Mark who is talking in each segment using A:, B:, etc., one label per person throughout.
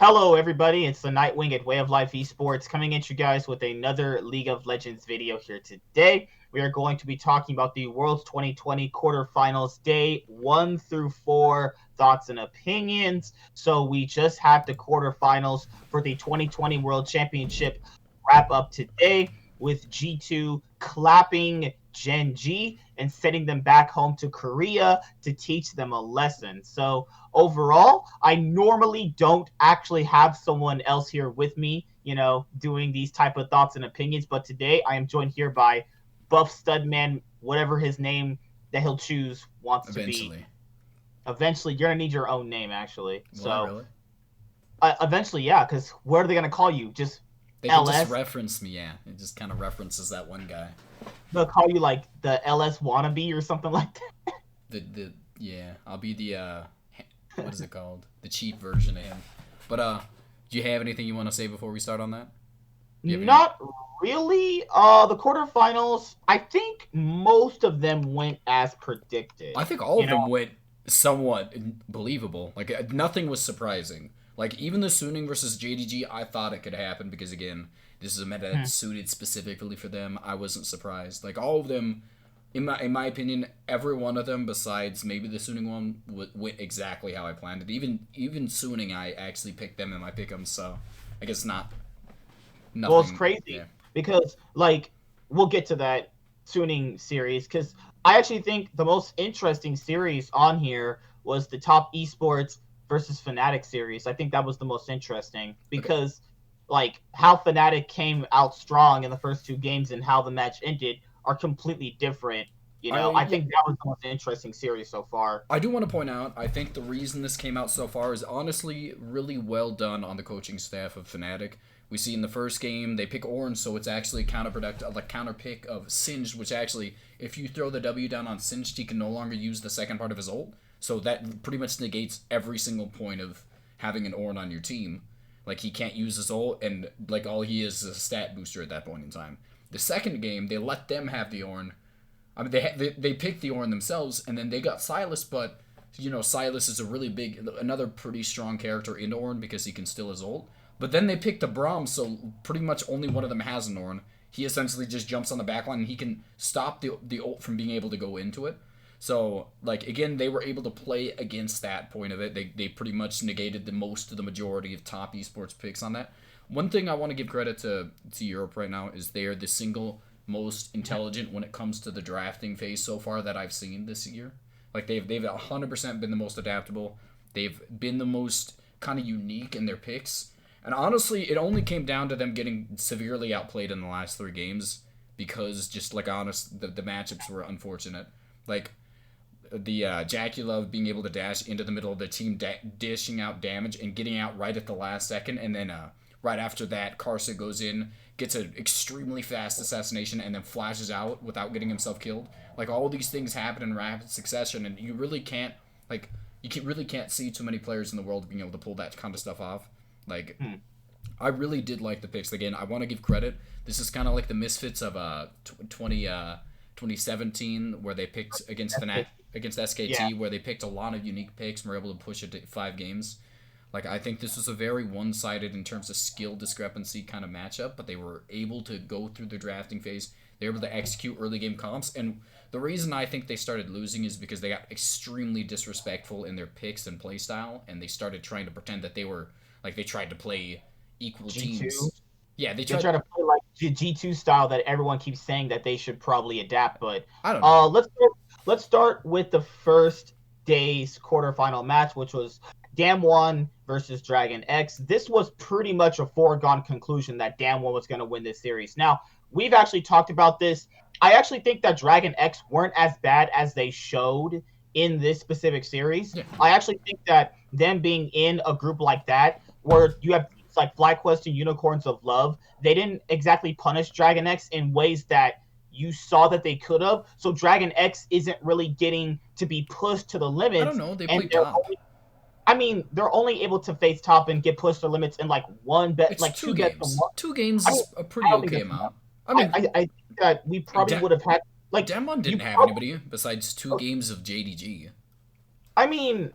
A: Hello, everybody. It's the Nightwing at Way of Life Esports coming at you guys with another League of Legends video here today. We are going to be talking about the World's 2020 quarterfinals day 1 through 4 thoughts and opinions. So we just had the quarterfinals for the 2020 World Championship wrap up today with G2 clapping Gen G and sending them back home to Korea to teach them a lesson. So overall, I normally don't actually have someone else here with me, doing these type of thoughts and opinions. But today I am joined here by Buff Studman, whatever his name that he'll choose wants to be. Eventually, you're gonna need your own name, actually.
B: Really?
A: Eventually, yeah, because what are they gonna call you? Just
B: They
A: LS?
B: can just reference me, yeah. It just kind of references that one guy.
A: They'll call you like the LS wannabe or something like that.
B: I'll be the what is it called? The cheap version of him. But do you have anything you want to say before we start on that?
A: Not really. The quarterfinals, I think most of them went as predicted.
B: I think all of them went somewhat believable. Like nothing was surprising. Like even the Suning versus JDG, I thought it could happen because again, this is a meta that's suited specifically for them. I wasn't surprised. Like all of them, in my opinion, every one of them besides maybe the Suning one went exactly how I planned it. Even Suning, I actually picked them in my pick'em. So I guess not. Nothing,
A: well, it's crazy because like we'll get to that Suning series because I actually think the most interesting series on here was the top esports versus Fnatic series. I think that was the most interesting because like how Fnatic came out strong in the first two games and how the match ended are completely different. I think that was the most interesting series so far.
B: I do want to point out, I think the reason this came out so far is honestly really well done on the coaching staff of Fnatic. We see in the first game they pick Orange, so it's actually counterproductive, like counter pick of Singed, which actually, if you throw the W down on Singed, he can no longer use the second part of his ult. So that pretty much negates every single point of having an Ornn on your team. Like he can't use his ult, and like all he is a stat booster at that point in time. The second game, they let them have the Ornn. I mean, they picked the Ornn themselves, and then they got Sylas, but Sylas is another pretty strong character in Ornn because he can steal his ult. But then they picked a Braum, so pretty much only one of them has an Ornn. He essentially just jumps on the backline, and he can stop the ult from being able to go into it. So, like, again, they were able to play against that point of it. They pretty much negated the majority of top esports picks on that. One thing I want to give credit to Europe right now is they are the single most intelligent when it comes to the drafting phase so far that I've seen this year. Like, they've 100% been the most adaptable. They've been the most kind of unique in their picks. And honestly, it only came down to them getting severely outplayed in the last 3 games because just, like, the matchups were unfortunate. Like, the JackeyLove being able to dash into the middle of the team, dishing out damage and getting out right at the last second, and then right after that, Karsa goes in, gets an extremely fast assassination, and then flashes out without getting himself killed. Like, all these things happen in rapid succession, and you really can't see too many players in the world being able to pull that kind of stuff off. Like, I really did like the picks. Again, I want to give credit. This is kind of like the misfits of 2017, where they picked against SKT, where they picked a lot of unique picks and were able to push it to 5 games. Like, I think this was a very one-sided in terms of skill discrepancy kind of matchup, but they were able to go through the drafting phase. They were able to execute early game comps, and the reason I think they started losing is because they got extremely disrespectful in their picks and play style, and they started trying to pretend that they were, like, they tried to play equal
A: G2?
B: teams. Yeah,
A: they try to play like G2 style that everyone keeps saying that they should probably adapt, but
B: I don't know.
A: Let's start with the first day's quarterfinal match, which was Damwon versus Dragon X. This was pretty much a foregone conclusion that Damwon was going to win this series. Now, we've actually talked about this. I actually think that Dragon X weren't as bad as they showed in this specific series. Yeah. I actually think that them being in a group like that, where you have like FlyQuest and Unicorns of Love, they didn't exactly punish Dragon X in ways that you saw that they could have. So Dragon X isn't really getting to be pushed to the limits.
B: I don't know. They played top.
A: They're only able to face top and get pushed to the limits in like
B: two games. 2 games is a pretty okay amount.
A: I think that we probably would have had like
B: Damwon didn't have anybody besides 2 games of JDG.
A: I mean,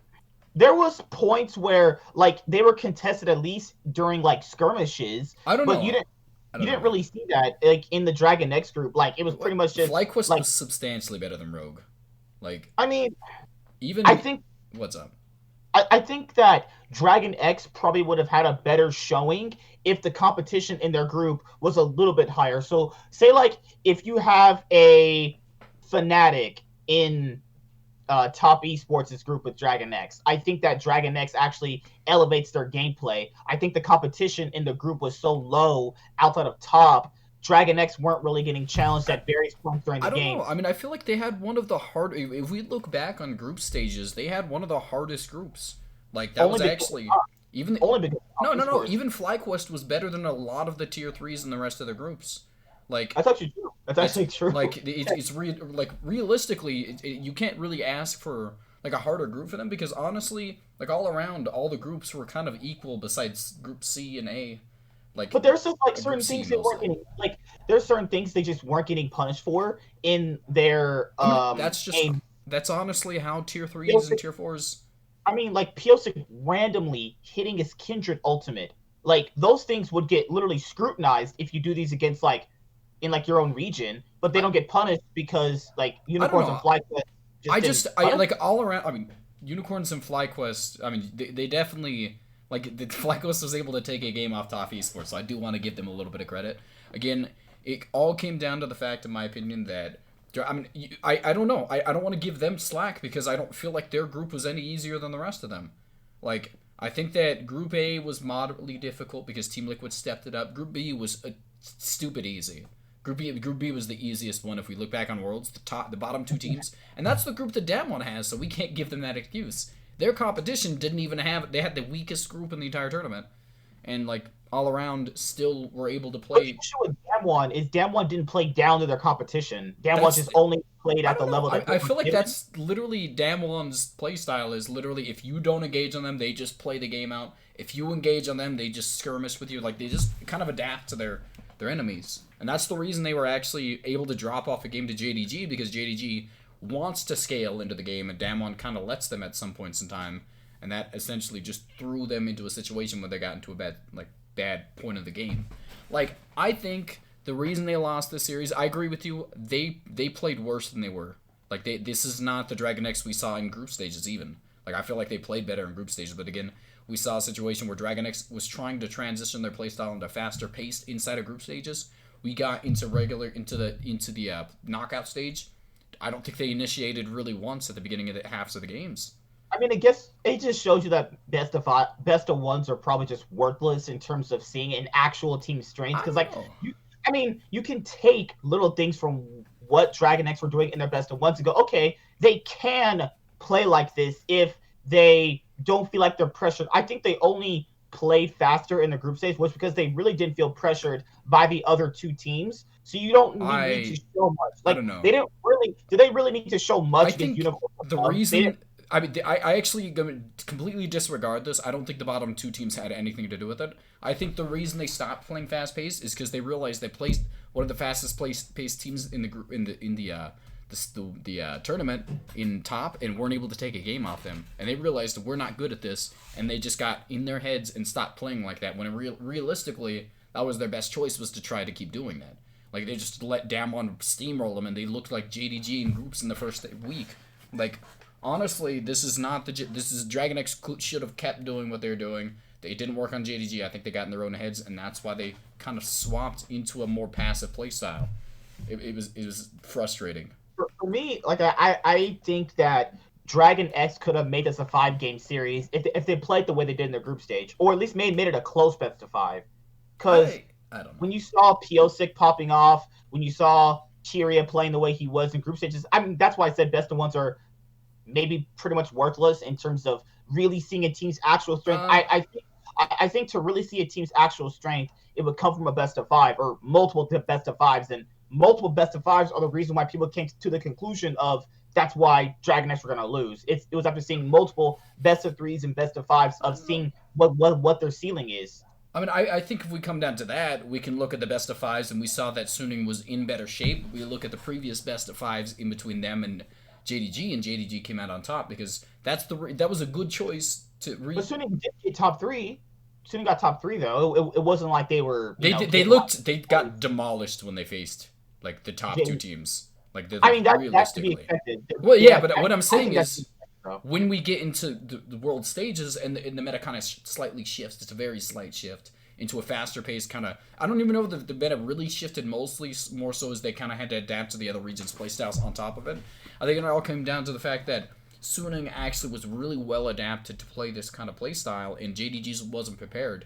A: there was points where like they were contested at least during like skirmishes,
B: I don't
A: but
B: know. I
A: you
B: don't
A: didn't
B: know.
A: really see that like in the Dragon X group. Like it was pretty
B: Like
A: much just
B: FlyQuest
A: like
B: was substantially better than Rogue. Like
A: I mean I
B: even
A: think
B: what's up?
A: I think that Dragon X probably would have had a better showing if the competition in their group was a little bit higher. So say like if you have a Fnatic in top esports group with Dragon X. I think that Dragon X actually elevates their gameplay. I think the competition in the group was so low outside of top. Dragon X weren't really getting challenged at various points during the
B: I don't
A: game.
B: know. I mean, I feel like they had one of the hard. If we look back on group stages, they had one of the hardest groups. Like that
A: Only
B: was
A: because
B: actually even.
A: only because
B: No,
A: top
B: no, no.
A: esports.
B: Even FlyQuest was better than a lot of the tier threes in the rest of the groups. Like
A: That's actually true. That's
B: it's
A: actually true.
B: like like realistically, you can't really ask for like a harder group for them because honestly, like all around, all the groups were kind of equal besides Group C and A. Like
A: But there's just like
B: Group
A: certain
B: C
A: things they weren't
B: mostly.
A: getting like there's certain things they just weren't getting punished for in their
B: I mean, that's just
A: game.
B: that's honestly how tier threes and tier fours.
A: I mean, like Piosik randomly hitting his Kindred ultimate, like those things would get literally scrutinized if you do these against like in like your own region, but they
B: I,
A: don't get punished because like
B: I don't
A: unicorns and
B: know.
A: FlyQuest just didn't
B: I
A: punish.
B: like all around. I mean, unicorns and FlyQuest. I mean, they definitely like the FlyQuest was able to take a game off Top Esports, so I do want to give them a little bit of credit. Again, it all came down to the fact, in my opinion, that I mean, I don't know. I don't want to give them slack because I don't feel like their group was any easier than the rest of them. Like I think that Group A was moderately difficult because Team Liquid stepped it up. Group B was stupid easy. Group B was the easiest one if we look back on Worlds. The bottom two teams, and that's the group that Damwon has, so we can't give them that excuse. Their competition didn't even have. They had the weakest group in the entire tournament, and like all around, still were able to
A: But the
B: play.
A: issue with Damwon is Damwon didn't play down to their competition. Damwon
B: That's
A: just only played
B: I
A: at the
B: don't know.
A: level that they
B: I
A: were
B: feel like
A: given.
B: that's literally Damwon's playstyle is literally if you don't engage on them, they just play the game out. If you engage on them, they just skirmish with you. Like they just kind of adapt to their enemies. And that's the reason they were actually able to drop off a game to JDG because JDG wants to scale into the game and Damwon kind of lets them at some points in time. And that essentially just threw them into a situation where they got into a bad point of the game. Like I think the reason they lost this series, I agree with you. They played worse than they were. Like this is not the Dragon X we saw in group stages even. Like I feel like they played better in group stages, but again, we saw a situation where Dragon X was trying to transition their playstyle into faster paced inside of group stages. We got into the knockout stage. I don't think they initiated really once at the beginning of the halves of the games.
A: I mean, I guess it just shows you that best of ones are probably just worthless in terms of seeing an actual team strength.
B: I
A: Because,
B: don't
A: like,
B: know.
A: I mean, you can take little things from what Dragon X were doing in their best of ones and go, okay, they can play like this if they don't feel like they're pressured. I think they only played faster in the group stage was because they really didn't feel pressured by the other two teams. So you don't need to
B: I
A: show much.
B: I
A: Like
B: don't know.
A: they didn't really. Did they really need to show
B: I
A: much against
B: think
A: Unicorn?
B: the
A: They didn't.
B: reason I mean, I actually completely disregard this. I don't think the bottom two teams had anything to do with it. I think the reason they stopped playing fast paced is because they realized they placed one of the fastest paced teams in the group in the tournament in top and weren't able to take a game off them. And they realized we're not good at this, and they just got in their heads and stopped playing like that. When realistically, that was their best choice was to try to keep doing that. Like they just let Damwon steamroll them, and they looked like JDG in groups in the first week. Like honestly, this is not this is Dragon X should have kept doing what they're doing. They didn't work on JDG. I think they got in their own heads, and that's why they kind of swapped into a more passive playstyle. It was frustrating.
A: For me, like I think that Dragon X could have made this a 5 game series if they played the way they did in the group stage, or at least made it a close best of 5. Because
B: I don't know.
A: when you saw Piosik popping off, when you saw Tyria playing the way he was in group stages, I mean that's why I said best of ones are maybe pretty much worthless in terms of really seeing a team's actual strength.
B: Um,
A: I think to really see a team's actual strength, it would come from a best of 5 or multiple best of 5s, and multiple best of 5s are the reason why people came to the conclusion of that's why Dragon X were going to lose. It was after seeing multiple best of 3s and best of 5s
B: I
A: of
B: don't know.
A: seeing what their ceiling is.
B: I mean, I think if we come down to that, we can look at the best of fives, and we saw that Suning was in better shape. We look at the previous best of fives in between them and JDG, and JDG came out on top because that was a good choice to
A: But Suning did get top 3. Suning got top 3 though. It wasn't like they were.
B: They got demolished when they faced like the top 2 teams. Like
A: I mean, that's to be expected.
B: Well, yeah, but what I'm saying is, when we get into the world stages and the meta kind of slightly shifts, it's a very slight shift into a faster pace kind of. I don't even know if the meta really shifted, mostly more so as they kind of had to adapt to the other regions' playstyles on top of it. I think it all came down to the fact that Suning actually was really well adapted to play this kind of playstyle, and JDG wasn't prepared.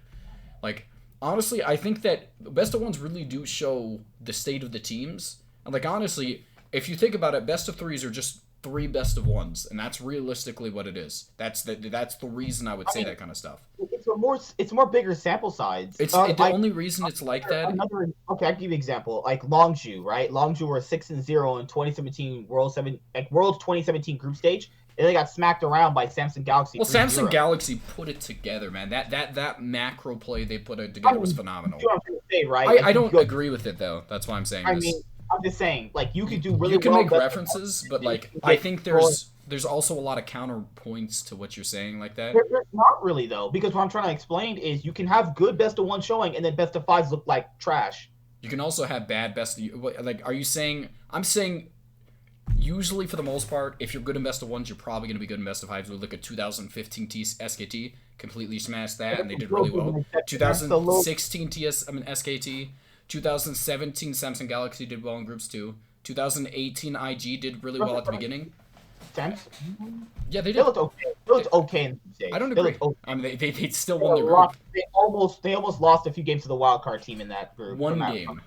B: Like, honestly, I think that best of ones really do show the state of the teams. And like, honestly, if you think about it, best of 3s are just 3 best of 1s, and that's realistically what it is. That's the reason I would say that kind of stuff.
A: It's more bigger sample size.
B: It's the only reason it's like that.
A: Okay, I'll give you an example. Like Longzhu, right? Longzhu were 6-0 in 2017 World's 2017 group stage, and they got smacked around by Samsung Galaxy.
B: Well, Samsung Galaxy put it together, man. That macro play they put it together was phenomenal.
A: You know what I'm trying to say, right?
B: I don't agree with it though. That's why I'm saying this.
A: I'm just saying, like, you could do really well.
B: You can make references, but like, I think there's also a lot of counterpoints to what you're saying like that.
A: There's not really though, because what I'm trying to explain is you can have good best of 1 showing and then best of 5s look like trash.
B: You can also have bad best of, like, are you saying? I'm saying, usually for the most part, if you're good in best of 1s, you're probably going to be good in best of 5s. We look at 2015 SKT, completely smashed that, and they did really well. 2016 SKT. 2017 Samsung Galaxy did well in groups too. 2018 IG did really well at the beginning. Yeah, they did.
A: They looked okay. They looked okay in the stage.
B: I don't agree. Okay. I mean, they still won their group.
A: They almost lost a few games to the wildcard team in that group.
B: One game.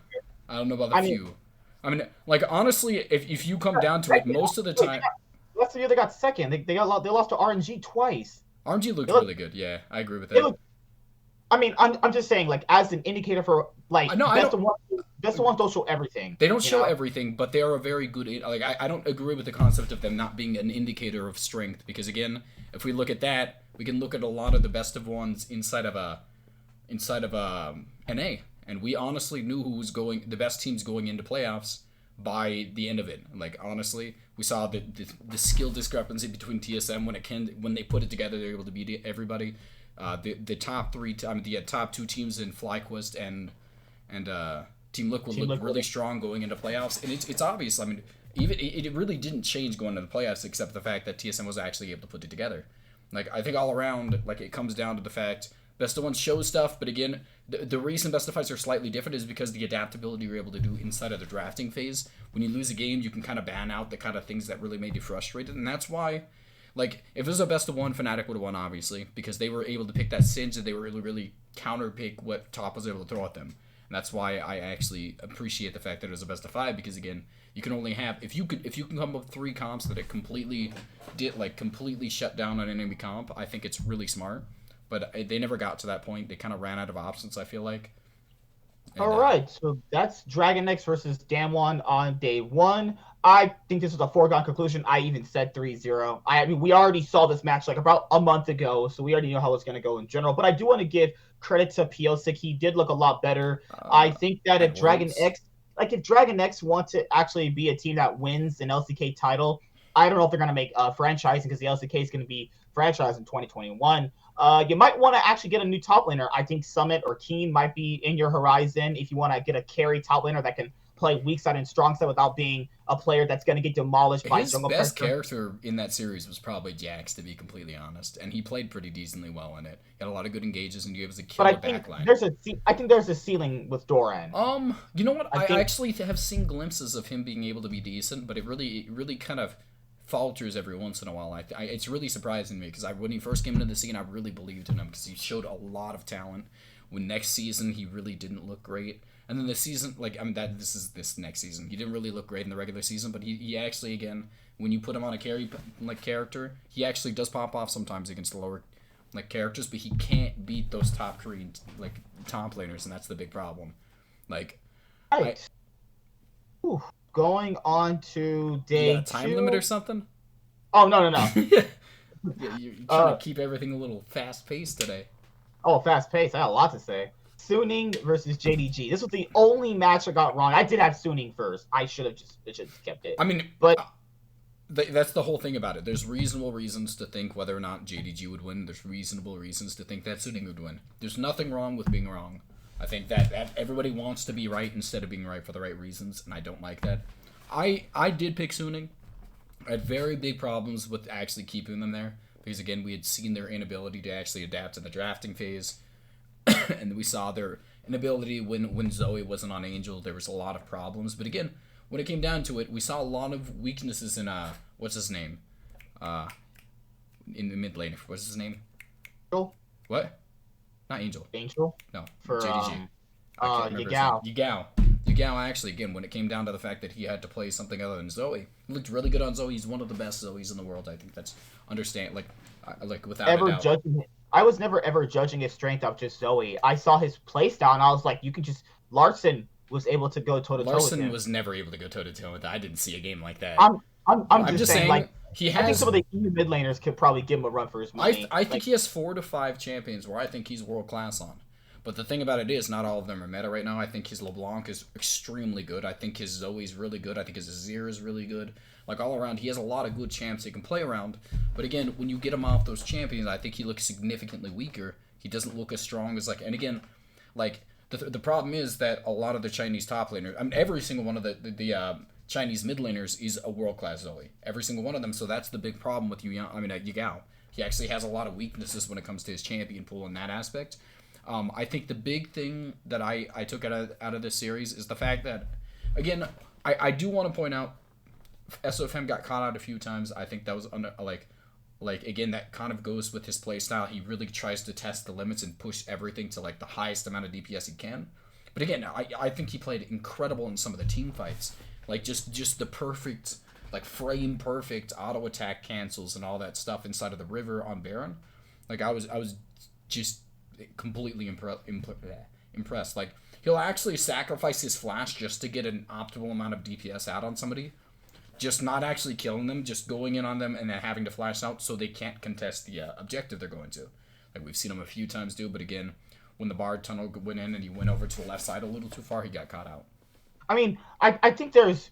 B: I don't know about the few. I mean, like, honestly, if you come down to it, most of the time.
A: Last year they got second. They lost to RNG twice.
B: RNG looked really good. Yeah, I agree with that.
A: I'm just saying, like, as an indicator for, like, best of 1s don't show everything.
B: They don't show everything, but they are a very good. Like, I don't agree with the concept of them not being an indicator of strength, because again, if we look at that, we can look at a lot of the best of 1s inside of NA, and we honestly knew who was the best teams going into playoffs by the end of it. Like, honestly, we saw the skill discrepancy between TSM when they put it together, they were able to beat everybody. The top 2 teams in FlyQuest and Team Liquid looked really strong going into playoffs, and it's obvious. I mean, even it really didn't change going into the playoffs, except the fact that TSM was actually able to put it together. Like, I think all around, like, it comes down to the fact best of 1 shows stuff, but again, the reason best of 5s are slightly different is because the adaptability you're able to do inside of the drafting phase. When you lose a game, you can kind of ban out the kind of things that really made you frustrated, and that's why. Like, if it was a best of 1, Fnatic would have won, obviously, because they were able to pick that Singe, and they were really, really counter-pick what Top was able to throw at them. And that's why I actually appreciate the fact that it was a best of 5, because again, you can only have if you can come up with 3 comps that it completely shut down on enemy comp. I think it's really smart, but they never got to that point. They kind of ran out of options, I feel like.
A: All right, so that's Dragon X versus Damwon on day 1. I think this was a foregone conclusion. I even said 3-0. I mean, we already saw this match like about a month ago, so we already know how it's going to go in general. But I do want to give credit to Pyosik. He did look a lot better. I think that if Dragon X want to actually be a team that wins an LCK title, I don't know if they're going to make franchising, because the LCK is going to be franchised in 2021. You might want to actually get a new top laner. I think Summit or Keen might be in your horizon if you want to get a carry top laner that can play weak side and strong side without being a player that's going to get demolished by jungle pressure.
B: His best character in that series was probably Jax, to be completely honest, and he played pretty decently well in it. He had a lot of good engages, and he was a killer backline.
A: I think there's a ceiling with Doran.
B: You know what? I actually have seen glimpses of him being able to be decent, but it really kind of falters every once in a while. It's really surprising me, because when he first came into the scene, I really believed in him, because he showed a lot of talent. When next season, he really didn't look great. And then the season, this next season, he didn't really look great in the regular season, but he actually, again, when you put him on a carry character, he actually does pop off sometimes against the lower characters, but he can't beat those top Korean top laners, and that's the big problem.
A: Going on to day 2.
B: You got a time limit or something?
A: Oh, no.
B: Yeah, you're trying to keep everything a little fast-paced today.
A: Oh, fast-paced. I got a lot to say. Suning versus JDG. This was the only match I got wrong. I did have Suning first. I should have just kept it.
B: I mean,
A: but
B: that's the whole thing about it. There's reasonable reasons to think whether or not JDG would win. There's reasonable reasons to think that Suning would win. There's nothing wrong with being wrong. I think that everybody wants to be right instead of being right for the right reasons, and I don't like that. I did pick Suning. I had very big problems with actually keeping them there because, again, we had seen their inability to actually adapt to the drafting phase, and we saw their inability when Zoe wasn't on Angel. There was a lot of problems, but again, when it came down to it, we saw a lot of weaknesses in what's his name, in the mid lane. What's his name?
A: Angel?
B: What? Not Angel.
A: Angel?
B: No.
A: For
B: JDG.
A: Yagao.
B: Yagao actually, again, when it came down to the fact that he had to play something other than Zoe, he looked really good on Zoe. He's one of the best Zoes in the world. I think that's without a doubt.
A: I was never ever judging his strength off just Zoe. I saw his playstyle and I was like, Larson was able to go toe to toe with him.
B: Larson was never able to go toe to toe with that. I didn't see a game like that.
A: I'm just saying like
B: he has.
A: I think some of the EU mid laners could probably give him a run for his money.
B: I think he has 4 to 5 champions where I think he's world class on. But the thing about it is, not all of them are meta right now. I think his LeBlanc is extremely good. I think his Zoe's really good. I think his Azir is really good. Like, all around, he has a lot of good champs he can play around. But again, when you get him off those champions, I think he looks significantly weaker. He doesn't look as strong as, like... And again, like, the problem is that a lot of the Chinese top laners... I mean, every single one of the Chinese mid laners is a world-class Zoe. Every single one of them. So that's the big problem with Yagao. He actually has a lot of weaknesses when it comes to his champion pool in that aspect. I think the big thing that I took out of this series is the fact that, again, I do want to point out SOFM got caught out a few times. I think that was again, that kind of goes with his play style. He really tries to test the limits and push everything to like the highest amount of DPS he can. But again, I think he played incredible in some of the team fights. Like just the perfect, like frame perfect auto attack cancels and all that stuff inside of the river on Baron. Like I was just completely impressed. Like, he'll actually sacrifice his flash just to get an optimal amount of DPS out on somebody. Just not actually killing them, just going in on them and then having to flash out so they can't contest the objective they're going to. Like, we've seen him a few times do, but again, when the Bard tunnel went in and he went over to the left side a little too far, he got caught out.
A: I mean, I think there's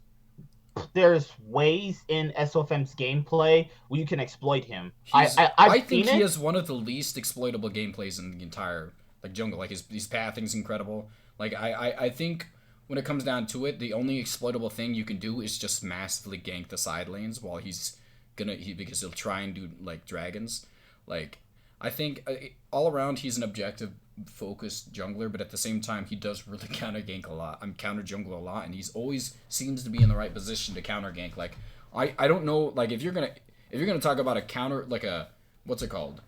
A: ways in SOFM's gameplay where you can exploit him.
B: I think he has one of the least exploitable gameplays in the entire jungle. Like his pathing's incredible. Like I think when it comes down to it, the only exploitable thing you can do is just massively gank the side lanes while because he'll try and do like dragons. Like I think all around he's an objective focused jungler, but at the same time he does really counter jungle a lot, and he's always seems to be in the right position to counter gank. Like I don't know, like if you're gonna talk about a counter, like a what's it called,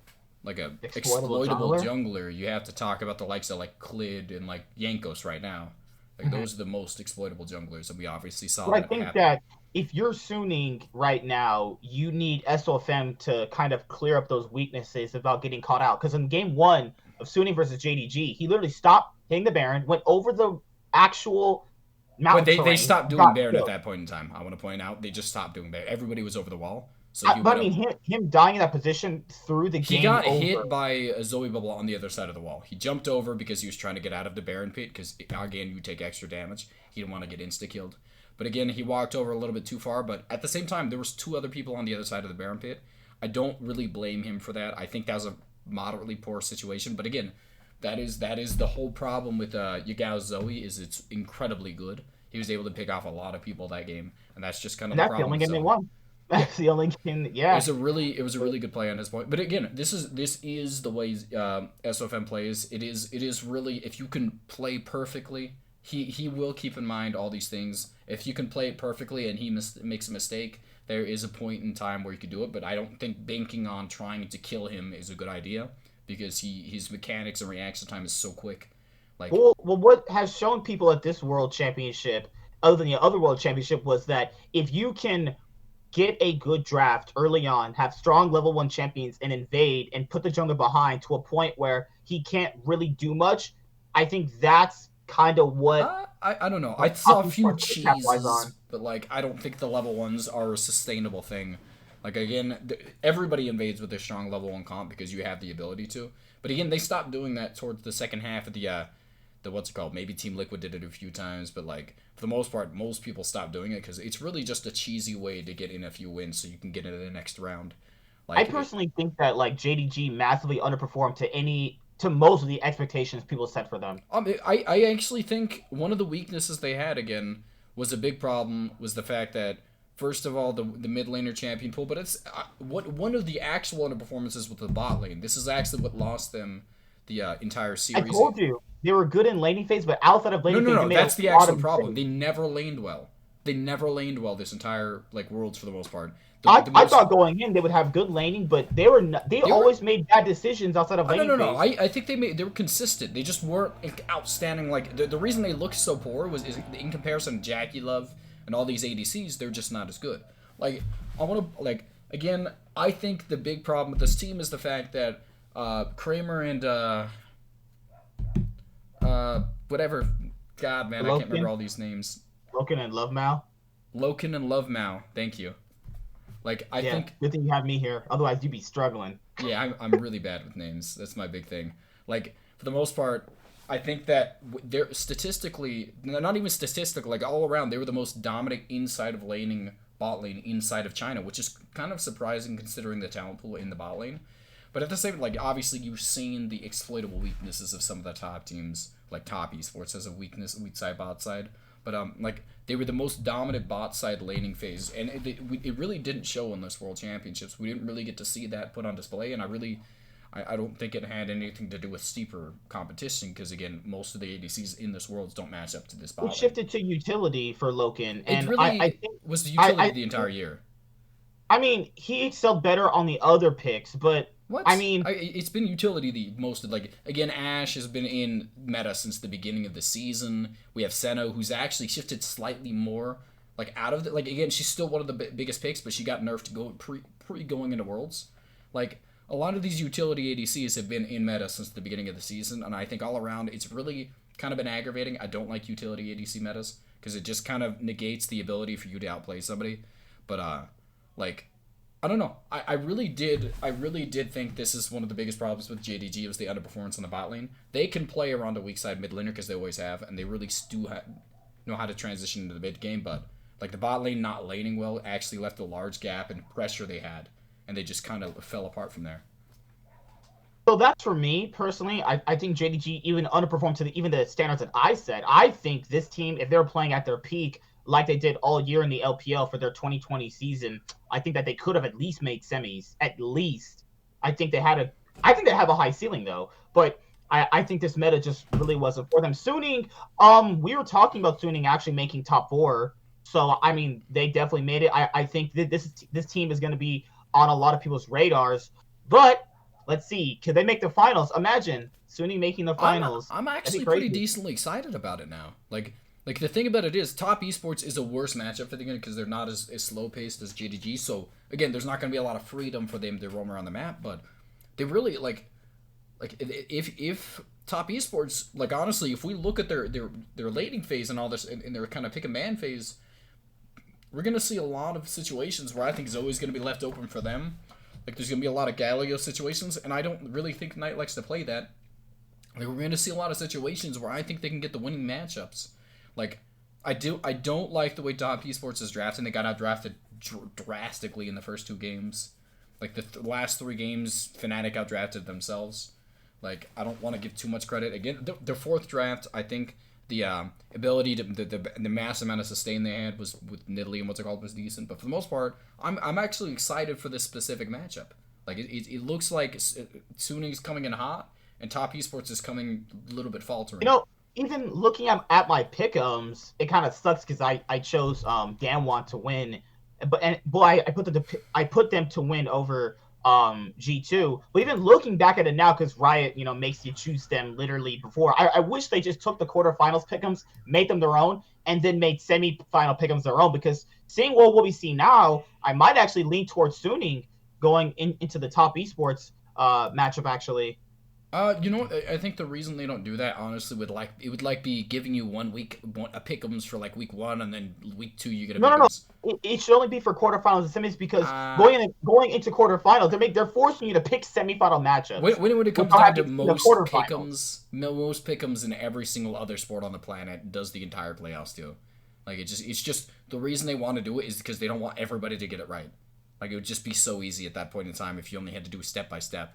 B: like a exploitable jungler, you have to talk about the likes of like Klid and like Jankos right now. Like those are the most exploitable junglers, and we obviously saw.
A: But I think that if you're Suning right now, you need SOFM to kind of clear up those weaknesses without getting caught out. Because in game 1 of Suning versus JDG, he literally stopped hitting the Baron, went over the actual mountain terrain.
B: But they stopped doing Baron at that point in time. I want to point out they just stopped doing Baron. Everybody was over the wall. So
A: but I mean, him dying in that position through the game.
B: He got hit by a Zoe bubble on the other side of the wall. He jumped over because he was trying to get out of the Baron pit. Because again, you take extra damage. He didn't want to get insta killed. But again, he walked over a little bit too far. But at the same time, there was 2 other people on the other side of the Baron pit. I don't really blame him for that. I think that was a moderately poor situation. But again, that is the whole problem with Yagao's Zoe is it's incredibly good. He was able to pick off a lot of people that game, and that's just kind of the problem.
A: That's the only game they won. That's the only game. Yeah,
B: it was a really good play on his point. But again, this is the way SOFM plays. It is really, if you can play perfectly, he will keep in mind all these things. If you can play it perfectly and he makes a mistake, there is a point in time where you could do it. But I don't think banking on trying to kill him is a good idea because his mechanics and reaction time is so quick. Like,
A: well, what has shown people at this World Championship, other than the other World Championship, was that if you can get a good draft early on, have strong level 1 champions, and invade and put the jungler behind to a point where he can't really do much, I think that's kind of what...
B: I don't know. I saw a few cheeses, but like I don't think the level 1s are a sustainable thing. Like again, everybody invades with their strong level 1 comp because you have the ability to. But again, they stopped doing that towards the second half of the the what's it called? Maybe Team Liquid did it a few times, but like for the most part, most people stop doing it because it's really just a cheesy way to get in a few wins so you can get into the next round.
A: I
B: Like
A: personally think that like JDG massively underperformed to most of the expectations people set for them.
B: I actually think one of the weaknesses they had again was a big problem was the fact that first of all the mid laner champion pool, but it's what one of the actual underperformances with the bot lane. This is actually what lost them the entire
A: I
B: series.
A: told you they were good in laning phase, but outside of
B: No,
A: laning
B: no,
A: phase, they
B: no.
A: made
B: That's
A: a
B: the
A: lot
B: actual
A: of
B: problem.
A: mistakes.
B: They never laned well. They never laned well this entire like worlds for the most part.
A: I thought going in they would have good laning, but they always made bad decisions outside of
B: Oh, no,
A: laning
B: no, no.
A: phase.
B: I think they were consistent. They just weren't outstanding. Like the reason they looked so poor was in comparison to Jackie Love and all these ADCs, they're just not as good. Like I want to like again. I think the big problem with this team is the fact that Kramer and whatever. God, man, I can't remember all these names.
A: Loken and Love Mal.
B: Loken and Love Mao. Thank you. Like I think
A: good thing you have me here. Otherwise, you'd be struggling.
B: yeah, I'm really bad with names. That's my big thing. Like for the most part, I think that they're statistically, not even statistically, like all around, they were the most dominant inside of laning bot lane inside of China, which is kind of surprising considering the talent pool in the bot lane. But at the same, like obviously you've seen the exploitable weaknesses of some of the top teams, like Top Esports has a weak side bot side. But like they were the most dominant bot side laning phase, and it really didn't show in this World Championships. We didn't really get to see that put on display, and I don't think it had anything to do with steeper competition because again, most of the ADCs in this Worlds don't match up to this bot.
A: It shifted to utility for Loken, and
B: it really
A: I think
B: was the utility the entire year.
A: I mean, he excelled better on the other picks, but
B: what?
A: I mean,
B: it's been utility the most. Like again, Ashe has been in meta since the beginning of the season. We have Senna, who's actually shifted slightly more, like out of the like again, she's still one of the biggest picks, but she got nerfed to go pre going into Worlds. Like a lot of these utility ADCs have been in meta since the beginning of the season, and I think all around it's really kind of been aggravating. I don't like utility ADC metas because it just kind of negates the ability for you to outplay somebody. But like. I don't know. I really did think this is one of the biggest problems with JDG was the underperformance on the bot lane. They can play around a weak side mid laner because they always have, and they really do know how to transition into the mid game. But like the bot lane not laning well actually left a large gap in pressure they had, and they just kind of fell apart from there.
A: So that's for me personally. I think JDG even underperformed to even the standards that I set. I think this team, if they're playing at their peak, like they did all year in the LPL for their 2020 season, I think that they could have at least made semis. At least, I think they have a high ceiling though. But I think this meta just really wasn't for them. Suning, we were talking about Suning actually making top 4. So I mean, they definitely made it. I think that this team is going to be on a lot of people's radars. But let's see, can they make the finals? Imagine Suning making the finals.
B: I'm actually pretty decently excited about it now. Like the thing about it is, Top Esports is a worse matchup for them because they're not as slow paced as JDG. So again, there's not going to be a lot of freedom for them to roam around the map. But they really like if Top Esports, like honestly, if we look at their laning phase and all this, and their kind of pick a man phase, we're going to see a lot of situations where I think is always going to be left open for them. Like there's going to be a lot of Galio situations, and I don't really think Knight likes to play that. Like we're going to see a lot of situations where I think they can get the winning matchups. Like, I don't like the way Top Esports is drafting. They got outdrafted drastically in the first 2 games. Like, the last 3 games, Fnatic outdrafted themselves. Like, I don't want to give too much credit. Again, their 4th draft, I think the ability to the mass amount of sustain they had was with Nidalee and what's it called was decent. But for the most part, I'm actually excited for this specific matchup. Like, it looks like Suning's coming in hot, and Top Esports is coming a little bit faltering.
A: Even looking at my pick'ems, it kind of sucks because I chose Damwon to win, but I put them to win over G2. But even looking back at it now, because Riot makes you choose them literally before. I wish they just took the quarterfinals pick'ems, made them their own, and then made semi-final pick'ems their own. Because seeing what we see now, I might actually lean towards Suning going into the Top Esports matchup actually.
B: You know what? I think the reason they don't do that, honestly, would be giving you a pick'ems for like week 1, and then week 2 you get a
A: No.
B: pick'ems.
A: It should only be for quarterfinals and semis because
B: Uh,
A: going into quarterfinals, they're forcing you to pick semifinal matchups
B: when it comes
A: without
B: down to
A: having seen the quarterfinals.
B: most pick'ems in every single other sport on the planet does the entire playoffs do. Like it's just the reason they want to do it is because they don't want everybody to get it right. Like it would just be so easy at that point in time if you only had to do step by step.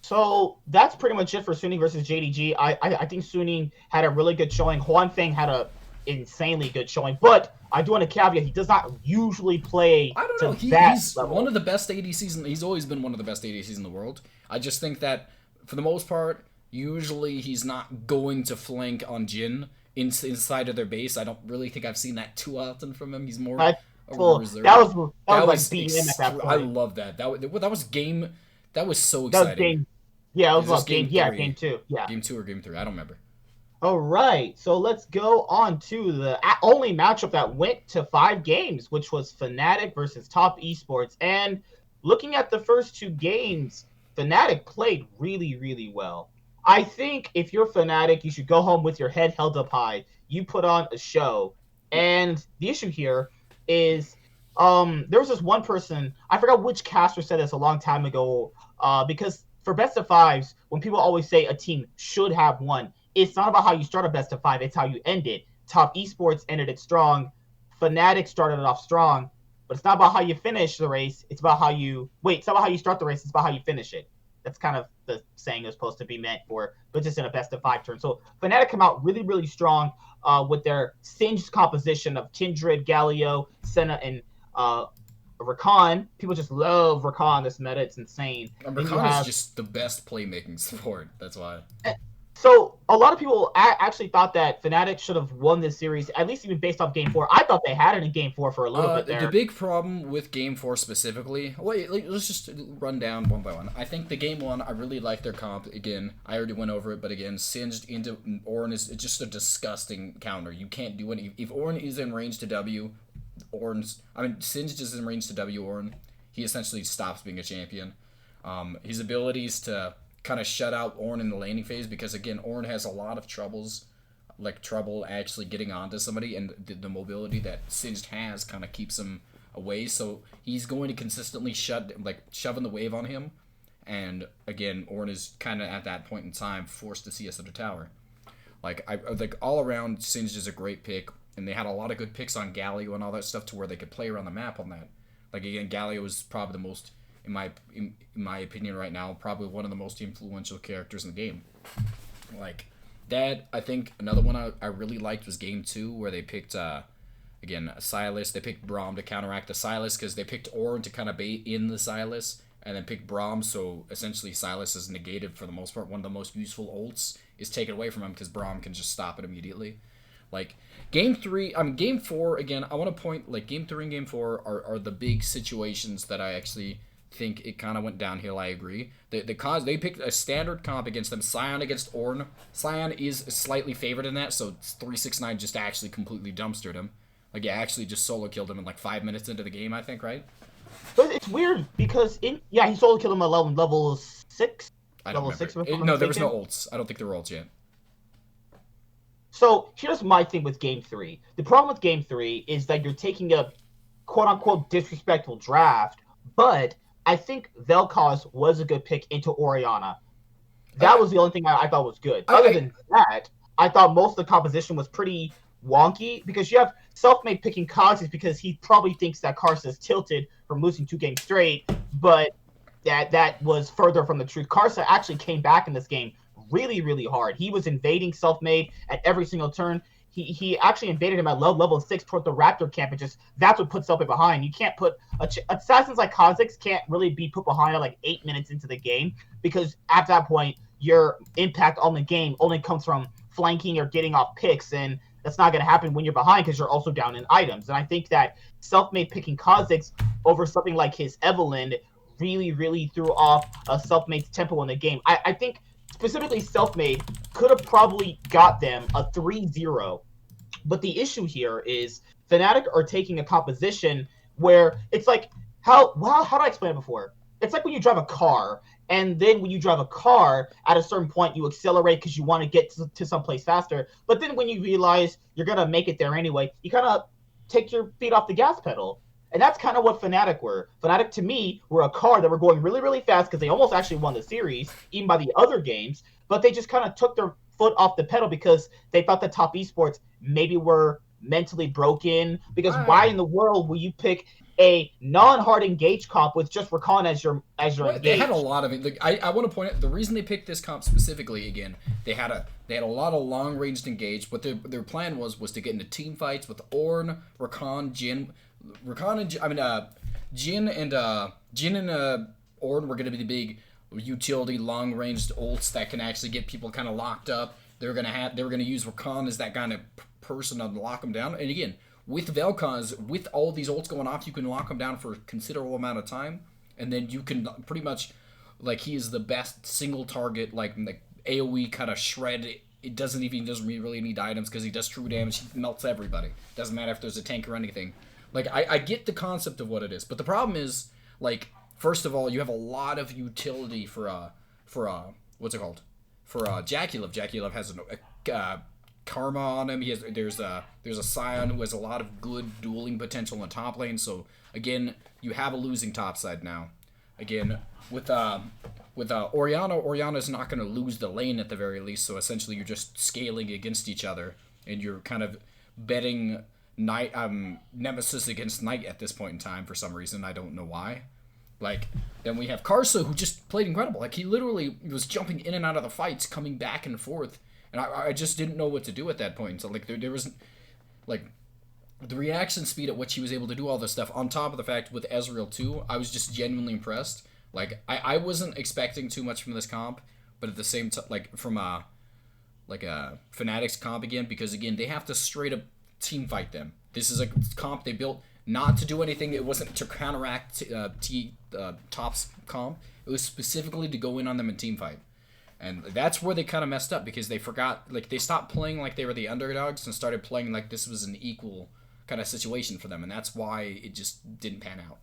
A: So that's pretty much it for Suning versus JDG. I think Suning had a really good showing. Huan Feng had a insanely good showing, but I do want to caveat he does not usually play
B: I don't
A: to
B: know.
A: that
B: He's
A: level.
B: one of the best ADCs. He's always been one of the best ADCs in the world. I just think that for the most part, usually he's not going to flank on Jin inside of their base. I don't really think I've seen that too often from him. He's more
A: Well,
B: reserved.
A: that was like BM at that point.
B: I love that. That was game. That was so
A: That was
B: exciting.
A: game. Yeah, it was
B: Is
A: about
B: this
A: game.
B: game
A: Yeah,
B: 3?
A: game 2. Yeah.
B: Game 2 or game 3? I don't remember.
A: All right, so let's go on to the only matchup that went to 5 games, which was Fnatic versus Top Esports. And looking at the first 2 games, Fnatic played really, really well. I think if you're Fnatic, you should go home with your head held up high. You put on a show. And the issue here is there was this one person, I forgot which caster said this a long time ago, because for best of 5s, when people always say a team should have won, it's not about how you start a best of 5, it's how you end it. Top Esports ended it strong. Fnatic started it off strong, but it's not about how you finish the race. It's about how you it's not about how you start the race, it's about how you finish it. That's kind of the saying it was supposed to be meant for, but just in a best of 5 turn. So Fnatic come out really, really strong with their singed composition of Kindred, Galio, Senna, and Rakan. People just love Rakan this meta. It's insane.
B: Rakan is just the best playmaking support. That's why.
A: So a lot of people actually thought that Fnatic should have won this series, at least even based off Game 4. I thought they had it in Game 4 for a little bit there.
B: The big problem with Game 4 specifically... Wait, let's just run down one by one. I think the Game 1, I really like their comp. Again, I already went over it, but again, Singed into Ornn is just a disgusting counter. You can't do any... If Ornn is in range to W, Singed is in range to W Ornn, he essentially stops being a champion. His abilities to kind of shut out Ornn in the laning phase, because again, Ornn has a lot of trouble actually getting onto somebody, and the mobility that Singed has kind of keeps him away, so he's going to consistently shoving the wave on him, and again, Ornn is kind of at that point in time forced to CS at the tower. All around, Singed is a great pick, and they had a lot of good picks on Galio and all that stuff to where they could play around the map on that. Again, Galio is probably the most, in my opinion right now, probably one of the most influential characters in the game. That, I think another one I really liked was Game 2, where they picked, again, Sylas. They picked Braum to counteract the Sylas, because they picked Ornn to kind of bait in the Sylas, and then picked Braum, so essentially Sylas is negated for the most part. One of the most useful ults is taken away from him, because Braum can just stop it immediately. Game 4, again, I want to point, Game 3 and Game 4 are the big situations that I actually think it kind of went downhill. I agree. They picked a standard comp against them, Sion against Ornn. Sion is slightly favored in that, so 369 just actually completely dumpstered him. Actually just solo killed him in 5 minutes into the game, I think, right?
A: But it's weird because he solo killed him at level 6.
B: I don't
A: level
B: remember.
A: 6.
B: No, there was no ults. I don't think there were ults yet.
A: So here's my thing with Game 3. The problem with Game 3 is that you're taking a quote-unquote disrespectful draft, but I think Vel'Koz was a good pick into Orianna. That was the only thing I thought was good. Other than that, I thought most of the composition was pretty wonky, because you have Selfmade picking Kha'Zix because he probably thinks that Karsa is tilted from losing 2 games straight, but that was further from the truth. Karsa actually came back in this game really, really hard. He was invading Selfmade at every single turn. He actually invaded him at level 6 toward the Raptor camp, and that's what puts Selfmade behind. You can't put assassins like Kha'Zix can't really be put behind at 8 minutes into the game, because at that point your impact on the game only comes from flanking or getting off picks, and that's not going to happen when you're behind because you're also down in items. And I think that Selfmade picking Kha'Zix over something like his Evelynn really, really threw off Selfmade's tempo in the game. I think specifically Selfmade could have probably got them a 3-0. But the issue here is Fnatic are taking a composition where it's how do I explain it before? it's like when you drive a car, and then when you drive a car, at a certain point you accelerate because you want to get to someplace faster. But then when you realize you're gonna make it there anyway, you kind of take your feet off the gas pedal. And that's kind of what Fnatic were. Fnatic, to me, were a car that were going really, really fast because they almost actually won the series, even by the other games. But they just kind of took their foot off the pedal because they thought the top esports maybe were mentally broken. Because why in the world will you pick a non-hard engage comp with just Rakan as your engage?
B: They had a lot of it. Like, I want to point out the reason they picked this comp specifically. Again, they had a lot of long ranged engage. What their plan was to get into team fights with Ornn, Rakan, Jhin. Jhin and Ornn were going to be the big utility long ranged ults that can actually get people kind of locked up. They were going to use Rakan as that kind of person to lock them down. And again, with Vel'Koz, with all these ults going off, you can lock them down for a considerable amount of time, and then you can pretty much, like, he is the best single target, like AoE kind of shred. It doesn't really need items because he does true damage. He melts everybody. Doesn't matter if there's a tank or anything. Like, I get the concept of what it is, but the problem is, like, first of all, you have a lot of utility for what's it called? For JackeyLove. JackeyLove has a Karma on him. There's a Sion who has a lot of good dueling potential in top lane. So again, you have a losing top side now. Again, with Orianna is not going to lose the lane at the very least. So essentially, you're just scaling against each other, and you're kind of betting Nemesis against Knight at this point in time for some reason. I don't know why. Like, then we have Karsa, who just played incredible. Like, he literally was jumping in and out of the fights, coming back and forth. And I just didn't know what to do at that point. So, like, there was, like, the reaction speed at which he was able to do all this stuff, on top of the fact with Ezreal, too, I was just genuinely impressed. Like, I wasn't expecting too much from this comp, but at the same time, like, from a Fnatic's comp again, because, again, they have to straight up team fight them. This is a comp they built not to do anything. It wasn't to counteract Top's comp. It was specifically to go in on them and team fight. And that's where they kind of messed up, because they forgot, like, they stopped playing like they were the underdogs and started playing like this was an equal kind of situation for them, and that's why it just didn't pan out.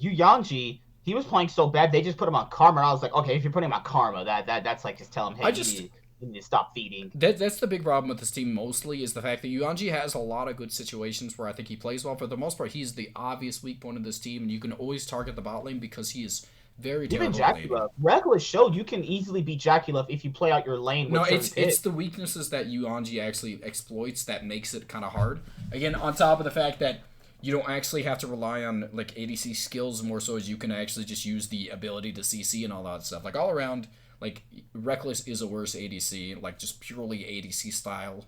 A: Yangji, he was playing so bad, they just put him on Karma, and I was like, okay, if you're putting him on Karma, that's like just tell him, hey, you need to stop feeding.
B: That's the big problem with this team mostly, is the fact that Yangji has a lot of good situations where I think he plays well. For the most part, he's the obvious weak point of this team, and you can always target the bot lane because he is very terrible.
A: Even JackeyLove. Reckless showed you can easily beat JackeyLove if you play out your lane.
B: No, it's the weaknesses that Yangji actually exploits that makes it kind of hard. Again, on top of the fact that you don't actually have to rely on, like, ADC skills more so as you can actually just use the ability to CC and all that stuff. Like, all around, like, Reckless is a worse ADC, like, just purely ADC style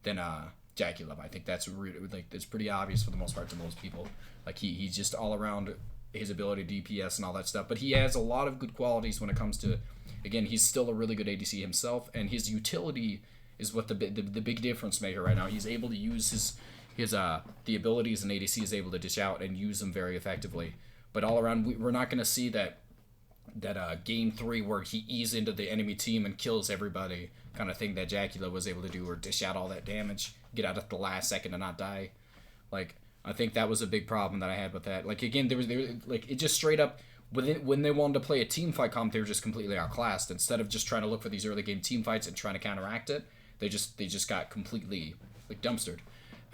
B: than JackeyLove. I think that's really, like, it's pretty obvious for the most part to most people. Like, he's just all around his ability DPS and all that stuff, but he has a lot of good qualities when it comes to, again, he's still a really good ADC himself, and his utility is what the big difference maker right now. He's able to use his the abilities an ADC is able to dish out and use them very effectively. But all around, we're not going to see that game 3 where he eases into the enemy team and kills everybody kind of thing that JackeyLove was able to do, or dish out all that damage, get out at the last second and not die. Like, I think that was a big problem that I had with that. Like, again, there was like, it just straight up, when they wanted to play a team fight comp, they were just completely outclassed. Instead of just trying to look for these early game team fights and trying to counteract it, they just got completely, like, dumpstered.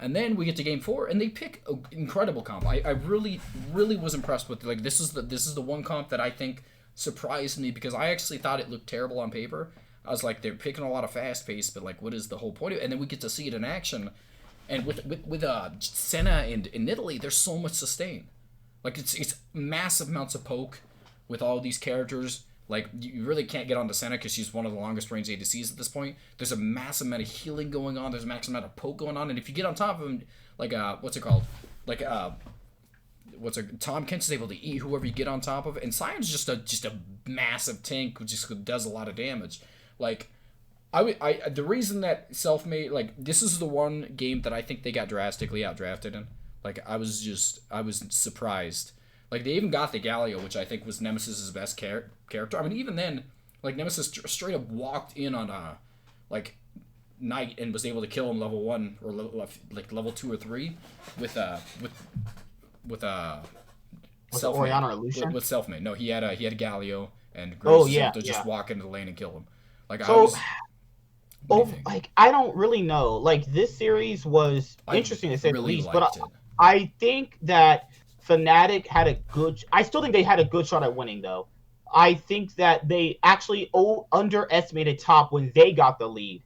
B: And then we get to game 4, and they pick an incredible comp. I really, really was impressed with, like, this is the one comp that I think surprised me, because I actually thought it looked terrible on paper. I was like, they're picking a lot of fast pace, but, like, what is the whole point of it? And then we get to see it in action. And with Senna in Italy, there's so much sustain. Like, it's massive amounts of poke with all these characters. Like, you really can't get onto Senna because she's one of the longest range ADCs at this point. There's a massive amount of healing going on. There's a massive amount of poke going on. And if you get on top of him, like, what's it called? Like, Tom Kent is able to eat whoever you get on top of. And Sion's just a massive tank who just does a lot of damage. Like, the reason that Selfmade, like, this is the one game that I think they got drastically outdrafted in. Like, I was surprised. Like, they even got the Galio, which I think was Nemesis's best character. I mean, even then, like, Nemesis straight up walked in on, like, Knight and was able to kill him level 1 or level 2 or 3 with
A: Was it
B: Selfmade.
A: Oriana or Lucian?
B: With Selfmade. No, he had a Galio, and Graves
A: Oh
B: was able
A: yeah,
B: to just
A: yeah.
B: walk into the lane and kill him. Like I
A: So,
B: was. What do you think?
A: like I don't really know. Like this series was
B: I
A: interesting to say the
B: really
A: least, but
B: liked it.
A: I think that Fnatic had a good. I still think they had a good shot at winning, though. I think that they actually underestimated Top when they got the lead.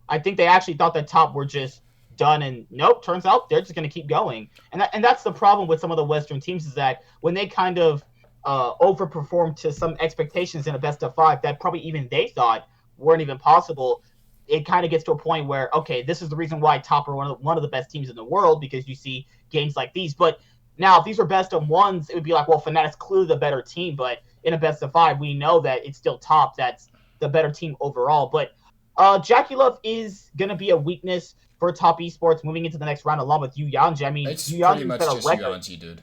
A: I think they actually thought that Top were just done, and nope. Turns out they're just going to keep going, and that's the problem with some of the Western teams is that when they kind of overperform to some expectations in a best of five that probably even they thought weren't even possible. It kind of gets to a point where okay, this is the reason why Top are one of the best teams in the world because you see games like these. But now, if these were best of ones, it would be like, well, Fnatic's clearly the better team. But in a best of five, we know that it's still Top that's the better team overall. But JackeyLove is gonna be a weakness for Top Esports moving into the next round, along with Yu Yanji. I mean,
B: It's
A: Yu
B: pretty
A: Yanji
B: much
A: set a
B: just
A: record.
B: Yuanji, dude.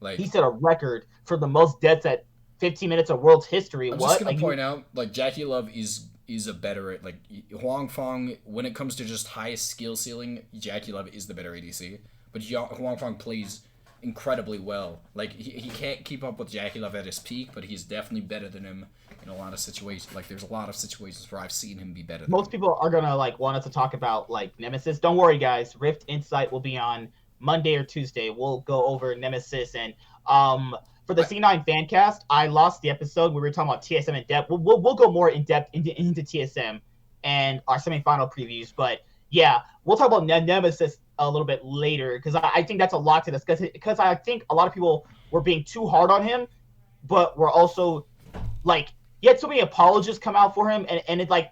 B: Like
A: He set a record for the most deaths at 15 minutes of world's history.
B: I'm
A: What?
B: just gonna
A: Like,
B: point out, like JackeyLove is a better like Huang Fong when it comes to just highest skill ceiling. JackeyLove is the better ADC, but Huang Fong plays incredibly well. Like he can't keep up with JackeyLove at his peak, but he's definitely better than him in a lot of situations. Like there's a lot of situations where I've seen him be better than
A: most
B: him.
A: people are gonna like want us to talk about like Nemesis. Don't worry, guys. Rift Insight will be on Monday or Tuesday. We'll go over Nemesis and for the C9 Fancast. I lost the episode. We were talking about TSM in depth. We'll go more in depth into TSM and our semifinal previews. But yeah, we'll talk about Nemesis a little bit later because I think that's a lot to discuss. Because I think a lot of people were being too hard on him, but we're also like he had so many apologists come out for him, and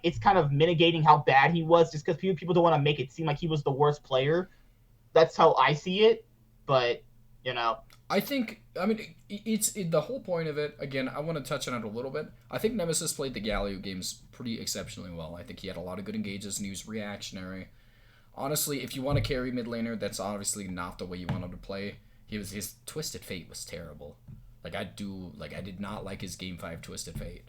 A: it's kind of mitigating how bad he was, just because people don't want to make it seem like he was the worst player. That's how I see it, but you know,
B: I think I mean the whole point of it. Again, I want to touch on it a little bit. I think Nemesis played the Galio games pretty exceptionally well. I think he had a lot of good engages and he was reactionary. Honestly, if you want to carry mid laner, that's obviously not the way you want him to play. His Twisted Fate was terrible. I did not like his Game 5 Twisted Fate.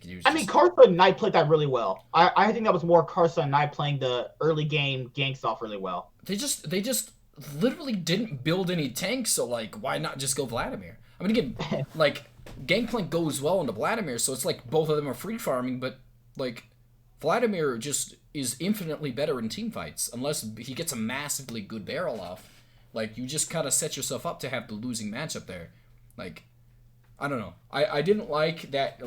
B: He was
A: I mean, Karsa and Knight played that really well. I think that was more Karsa and Knight playing the early game ganks off really well.
B: They just literally didn't build any tanks, so why not just go Vladimir? I mean, again, Gangplank goes well into Vladimir, so it's like both of them are free farming, but Vladimir just is infinitely better in team fights unless he gets a massively good barrel off. You just kind of set yourself up to have the losing matchup there. I don't know. I didn't like that.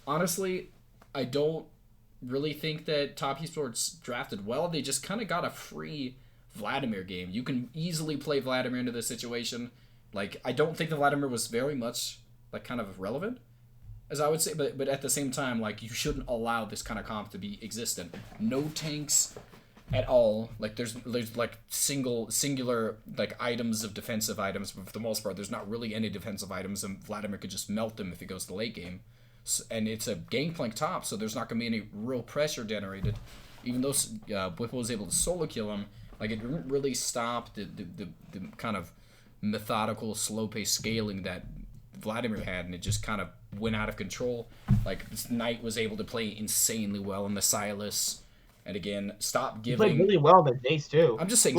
B: Honestly, I don't really think that Top Esports drafted well. They just kind of got a free Vladimir game. You can easily play Vladimir into this situation. I don't think the Vladimir was very much kind of relevant, as I would say, but at the same time, you shouldn't allow this kind of comp to be existent. No tanks at all. There's singular items of defensive items, but for the most part, there's not really any defensive items, and Vladimir could just melt them if he goes to late game. And it's a Gangplank top, so there's not going to be any real pressure generated. Even though Whipple was able to solo kill him, it didn't really stop the kind of methodical, slow-paced scaling that Vladimir had, and it just kind of went out of control. This Knight was able to play insanely well in the Silas, and again, stop giving.
A: He played really well the Jace too.
B: I'm just saying,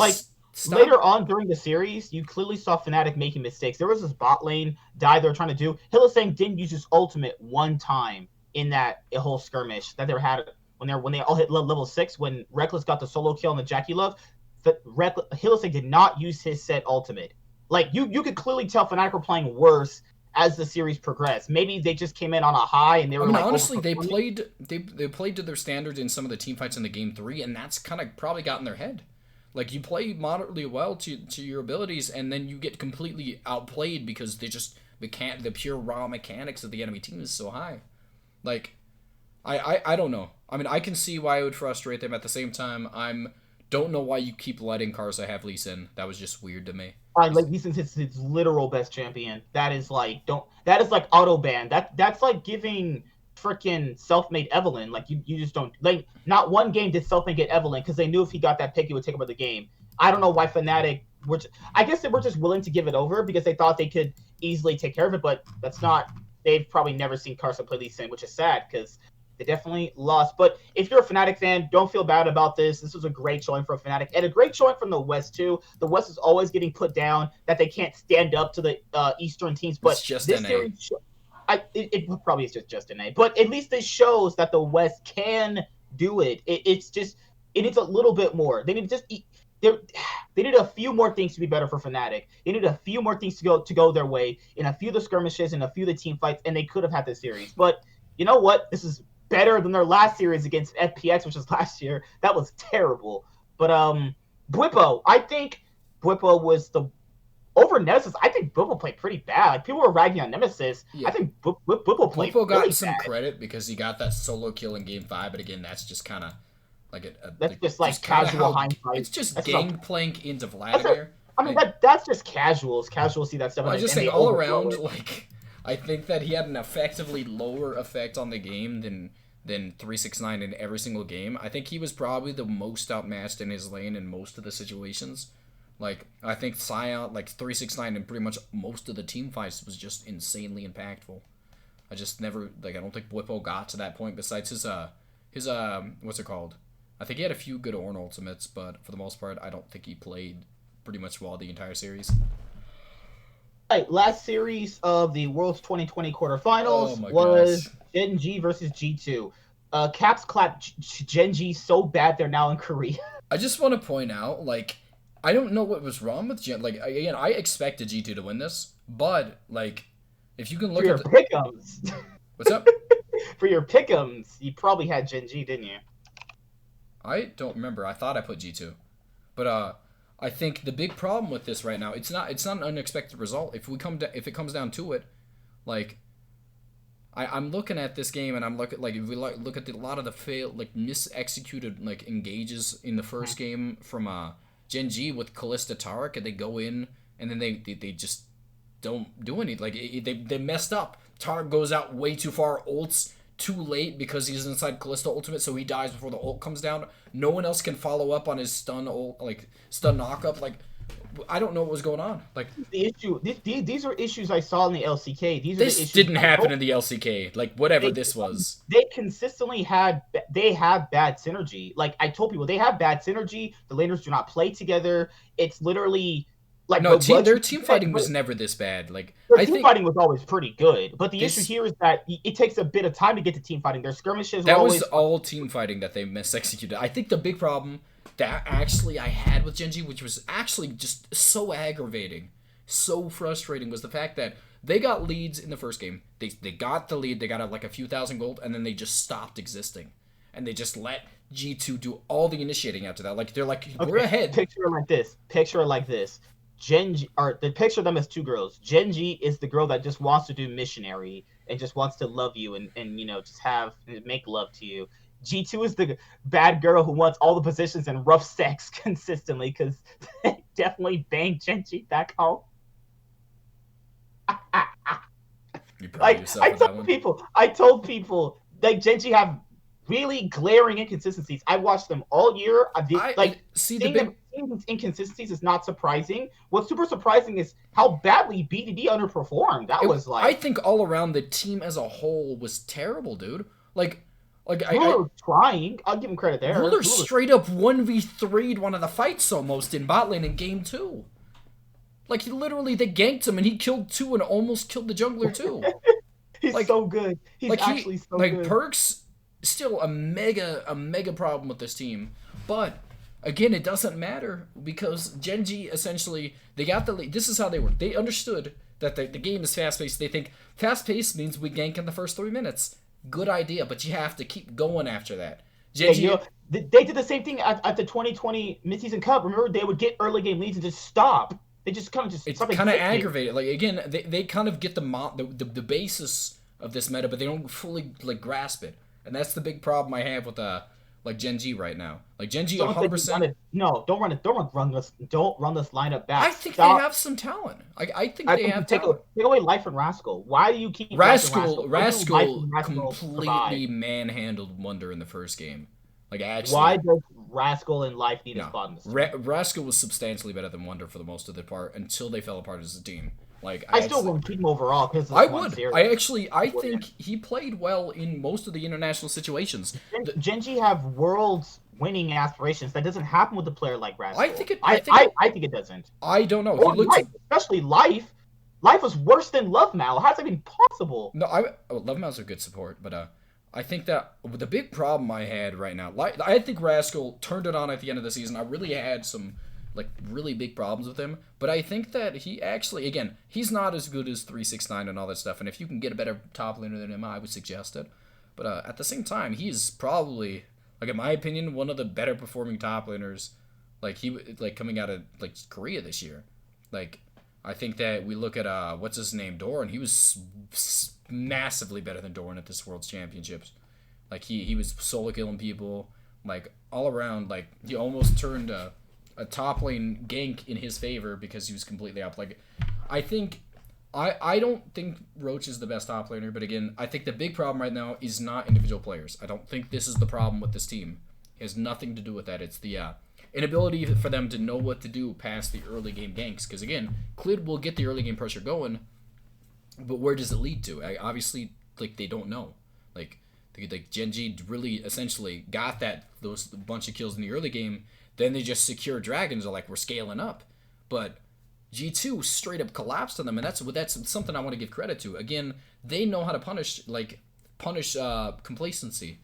A: later on during the series, you clearly saw Fnatic making mistakes. There was this bot lane dive they were trying to do. Hylissang didn't use his ultimate one time in that whole skirmish that they had when they all hit level 6 when Rekkles got the solo kill on the JackeyLove. Hylissang did not use his set ultimate. You could clearly tell Fnatic were playing worse as the series progressed. Maybe they just came in on a high and they were
B: honestly, they played to their standards in some of the team fights in the game 3, and that's kind of probably got in their head. You play moderately well to your abilities, and then you get completely outplayed because they just the pure raw mechanics of the enemy team is so high. I don't know. I mean, I can see why it would frustrate them. At the same time, don't know why you keep letting Karsa have Lee Sin. That was just weird to me.
A: Lee Sin's his literal best champion. That is auto ban. That's like giving freaking Selfmade Evelyn. You just don't not one game did Selfmade get Evelyn because they knew if he got that pick he would take over the game. I don't know why Fnatic I guess they were just willing to give it over because they thought they could easily take care of it, but that's not. They've probably never seen Karsa play Lee Sin, which is sad because They definitely lost. But if you're a Fnatic fan, don't feel bad about this. This was a great showing for Fnatic, and a great showing from the West too. The West is always getting put down that they can't stand up to the Eastern teams. But
B: It's just
A: this
B: NA.
A: series, it probably is just an A. But at least this shows that the West can do it. It's just it needs a little bit more. They need to just they need a few more things to be better for Fnatic. They need a few more things to go their way in a few of the skirmishes and a few of the team fights, and they could have had this series. But you know what? This is better than their last series against FPX, which was last year. That was terrible. But Bwipo, I think Bwipo was the over Nemesis. I think Bwipo played pretty bad. Like people were ragging on Nemesis. Yeah. I think Bwipo played
B: Bwipo got
A: really
B: some
A: bad.
B: credit because he got that solo kill in game 5, but again, that's just kind of like
A: that's just like casual hindsight.
B: It's just gangplank into Vladimir.
A: I mean, that's just casuals. Casuals see that stuff.
B: Well, I just think all around, like, I think that he had an effectively lower effect on the game than 369 in every single game. I think he was probably the most outmatched in his lane in most of the situations. Like, I think Sion, like 369 in pretty much most of the team fights was just insanely impactful. I just never, like, I don't think Bwipo got to that point besides his what's it called? I think he had a few good Ornn ultimates, but for the most part, I don't think he played pretty much well the entire series.
A: Right, last series of the World's 2020 quarterfinals was Gen G versus G2. Caps clapped Gen G so bad they're now in Korea.
B: I just want to point out, like, I don't know what was wrong with Gen. Like, again, I expected G2 to win this, but like, if you can look
A: at your pick'ems.
B: What's up?
A: For your pick'ems, you probably had Gen G, didn't you?
B: I don't remember. I thought I put G2, but I think the big problem with this right now, it's not an unexpected result. If it comes down to it, like, I'm looking at this game and I'm looking like if we look at a lot of the misexecuted like engages in the first game from Gen G with Kalista Taric, and they go in and then they just don't do anything. Like they messed up. Taric goes out way too far, ults too late because he's inside Kalista ultimate, so he dies before the ult comes down. No one else can follow up on his stun knockup. Like, I don't know what was going on. Like,
A: the issue, these are issues I saw in the LCK.
B: This didn't happen in the LCK. Like, whatever this was.
A: They consistently have bad synergy. Like I told people, they have bad synergy. The laners do not play together. It's literally like
B: their team fighting was never this bad. Like
A: their team fighting was always pretty good. But the issue here is that it takes a bit of time to get to team fighting. Their skirmishes
B: that was all team fighting that they misexecuted. I think the big problem that actually I had with Gen G, which was actually just so aggravating, so frustrating, was the fact that they got leads in the first game. They got the lead. They got like a few thousand gold, and then they just stopped existing, and they just let G2 do all the initiating after that. Like they're like, we're ahead.
A: Picture it like this. Picture it like this. The picture of them as two girls. Gen G is the girl that just wants to do missionary and just wants to love you and just make love to you. G2 is the bad girl who wants all the positions and rough sex consistently because they definitely banged Gen G back home. I told people like Gen G have really glaring inconsistencies. I watched them all year. Seeing inconsistencies is not surprising. What's super surprising is how badly BDD underperformed. I
B: think all around the team as a whole was terrible, dude.
A: Ruler trying. I'll give him credit there.
B: Ruler straight up 1v3'd one of the fights almost in bot lane in game 2. Like, they ganked him and he killed 2 and almost killed the jungler too.
A: He's so good. He's actually so good.
B: Like, Perkz, still a mega problem with this team. But again, it doesn't matter because Gen G essentially, they got the lead. This is how they work. They understood that the game is fast-paced. They think fast-paced means we gank in the first 3 minutes. Good idea, but you have to keep going after that.
A: Gen G, they did the same thing at the 2020 Midseason Cup. Remember, they would get early game leads and just stop. They just kind of just.
B: It's kind of aggravated. Like again, they kind of get the basis of this meta, but they don't fully grasp it, and that's the big problem I have with Gen G right now. Like Gen G, 100%.
A: No, don't run this lineup back.
B: I think they have some talent. I think they have talent.
A: Take away Life and Rascal. Why do you keep
B: Rascal completely manhandled Wonder in the first game. Like actually,
A: why does Rascal and Life need a spot in this?
B: Rascal was substantially better than Wonder for the most of the part until they fell apart as a team. Like
A: I still wouldn't keep him overall because
B: I
A: it's one
B: would.
A: series.
B: I think he played well in most of the international situations.
A: Genji have world's winning aspirations. That doesn't happen with a player like Rascal.
B: I think
A: it doesn't.
B: I don't know.
A: Or life, especially life. Life was worse than Love Mal. How's that even possible?
B: No, Love Mal's a good support, but I think that the big problem I had right now, I think Rascal turned it on at the end of the season. I really had some really big problems with him, but I think that he actually, again, he's not as good as 369 and all that stuff. And if you can get a better top laner than him, I would suggest it. But at the same time, he's probably, in my opinion, one of the better performing top laners. Coming out of Korea this year. I think that we look at what's his name, Doran. He was massively better than Doran at this World's Championships. He was solo killing people, all around. He almost turned a top lane gank in his favor because he was completely up. I don't think Roach is the best top laner, but again, I think the big problem right now is not individual players. I don't think this is the problem with this team. It has nothing to do with that. It's the inability for them to know what to do past the early game ganks. Because again, Clid will get the early game pressure going, but where does it lead to? Obviously, they don't know. Genji really essentially got those bunch of kills in the early game. Then they just secure dragons. Are we're scaling up, but G2 straight up collapsed on them, and that's something I want to give credit to. Again, they know how to punish complacency.